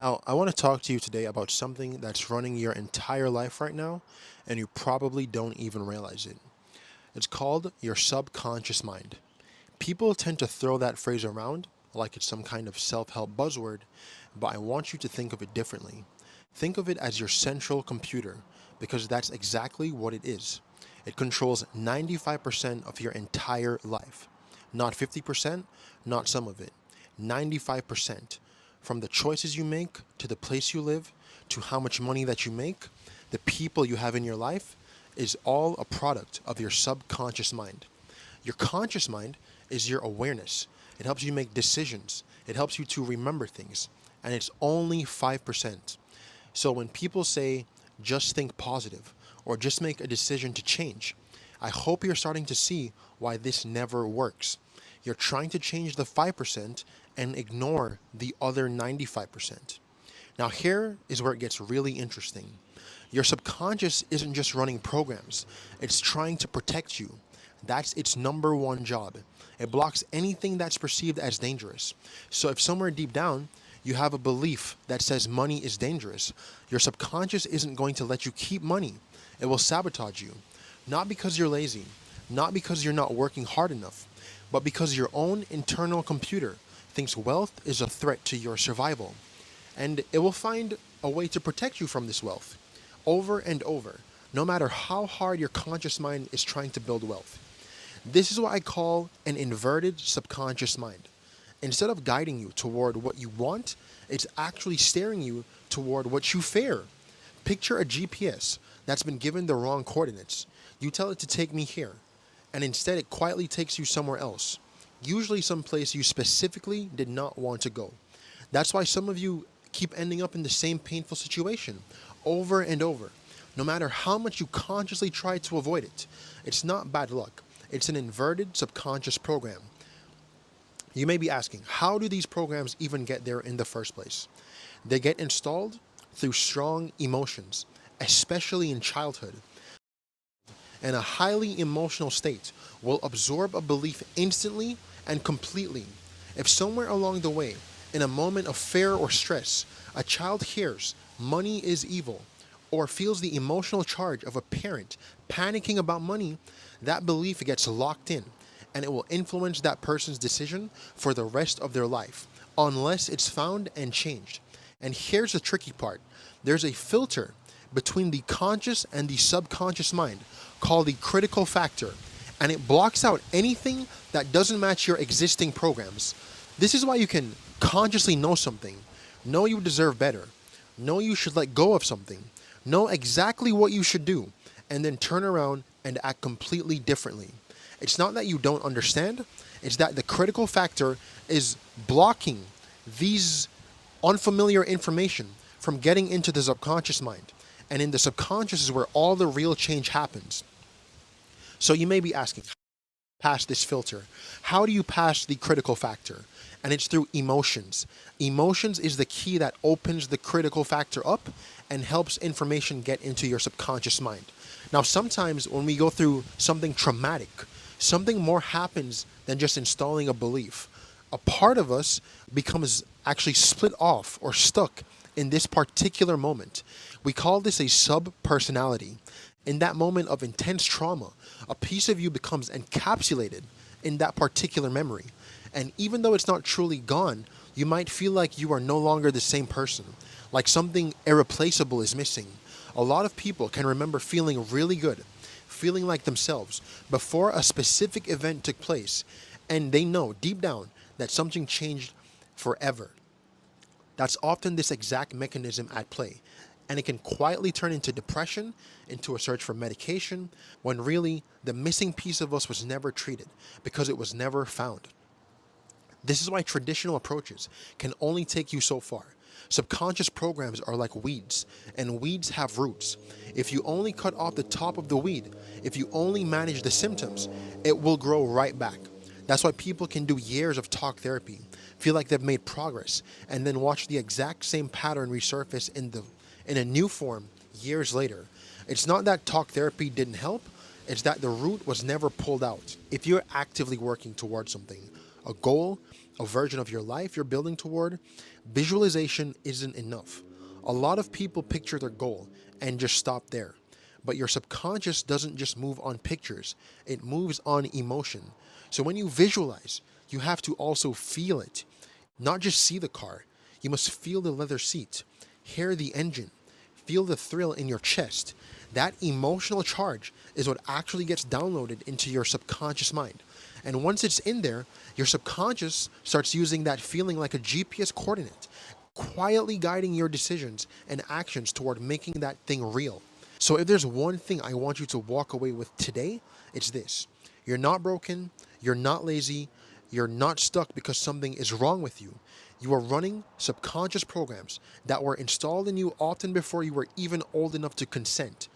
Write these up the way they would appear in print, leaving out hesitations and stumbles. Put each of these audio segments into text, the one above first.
Now, I want to talk to you today about something that's running your entire life right now, and you probably don't even realize it. It's called your subconscious mind. People tend to throw that phrase around like it's some kind of self help buzzword, but I want you to think of it differently. Think of it as your central computer, because that's exactly what it is. It controls 95% of your entire life. Not 50%, not some of it. 95%. From the choices you make, to the place you live, to how much money that you make, the people you have in your life, is all a product of your subconscious mind. Your conscious mind is your awareness. It helps you make decisions. It helps you to remember things. And it's only 5%. So when people say, just think positive or just make a decision to change, I hope you're starting to see why this never works. You're trying to change the 5% and ignore the other 95%. Now, here is where it gets really interesting. Your subconscious isn't just running programs, it's trying to protect you. That's its number one job. It blocks anything that's perceived as dangerous. So, if somewhere deep down you have a belief that says money is dangerous, your subconscious isn't going to let you keep money. It will sabotage you. Not because you're lazy, not because you're not working hard enough, but because your own internal computer thinks wealth is a threat to your survival. And it will find a way to protect you from this wealth over and over, no matter how hard your conscious mind is trying to build wealth. This is what I call an inverted subconscious mind. Instead of guiding you toward what you want, it's actually steering you toward what you fear. Picture a GPS that's been given the wrong coordinates. You tell it to take me here, and instead it quietly takes you somewhere else, usually someplace you specifically did not want to go. That's why some of you keep ending up in the same painful situation over and over, no matter how much you consciously try to avoid it. It's not bad luck, it's an inverted subconscious program. You may be asking, how do these programs even get there in the first place? They get installed through strong emotions, especially in childhood. And a highly emotional state will absorb a belief instantly and completely. If somewhere along the way, in a moment of fear or stress, a child hears money is evil or feels the emotional charge of a parent panicking about money, that belief gets locked in and it will influence that person's decision for the rest of their life unless it's found and changed. And here's the tricky part, there's a filter between the conscious and the subconscious mind called the critical factor, and it blocks out anything that doesn't match your existing programs. This is why you can consciously know something, know you deserve better, know you should let go of something, know exactly what you should do, and then turn around and act completely differently. It's not that you don't understand, it's that the critical factor is blocking these unfamiliar information from getting into the subconscious mind. And in the subconscious is where all the real change happens. So you may be asking, pass this filter? How do you pass the critical factor? And it's through emotions. Emotions is the key that opens the critical factor up and helps information get into your subconscious mind. Now, sometimes when we go through something traumatic, something more happens than just installing a belief. A part of us becomes actually split off or stuck in this particular moment. We call this a sub personality. In that moment of intense trauma, a piece of you becomes encapsulated in that particular memory. And even though it's not truly gone, you might feel like you are no longer the same person, like something irreplaceable is missing. A lot of people can remember feeling really good, feeling like themselves before a specific event took place, and they know deep down that something changed forever. That's often this exact mechanism at play. And it can quietly turn into depression, into a search for medication, when really the missing piece of us was never treated because it was never found. This is why traditional approaches can only take you so far. Subconscious programs are like weeds, and weeds have roots. If you only cut off the top of the weed, if you only manage the symptoms, it will grow right back. That's why people can do years of talk therapy, feel like they've made progress, and then watch the exact same pattern resurface in a new form years later. It's not that talk therapy didn't help, it's that the root was never pulled out. If you're actively working towards something, a goal, a version of your life you're building toward, visualization isn't enough. A lot of people picture their goal and just stop there. But your subconscious doesn't just move on pictures, it moves on emotion. So when you visualize, you have to also feel it. Not just see the car, you must feel the leather seat, hear the engine, feel the thrill in your chest. That emotional charge is what actually gets downloaded into your subconscious mind. And once it's in there, your subconscious starts using that feeling like a GPS coordinate, quietly guiding your decisions and actions toward making that thing real. So if there's one thing I want you to walk away with today, it's this. You're not broken, you're not lazy, you're not stuck because something is wrong with you. You are running subconscious programs that were installed in you often before you were even old enough to consent.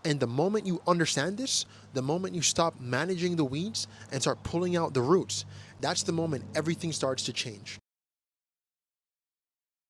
And the moment you understand this, the moment you stop managing the weeds and start pulling out the roots, that's the moment everything starts to change.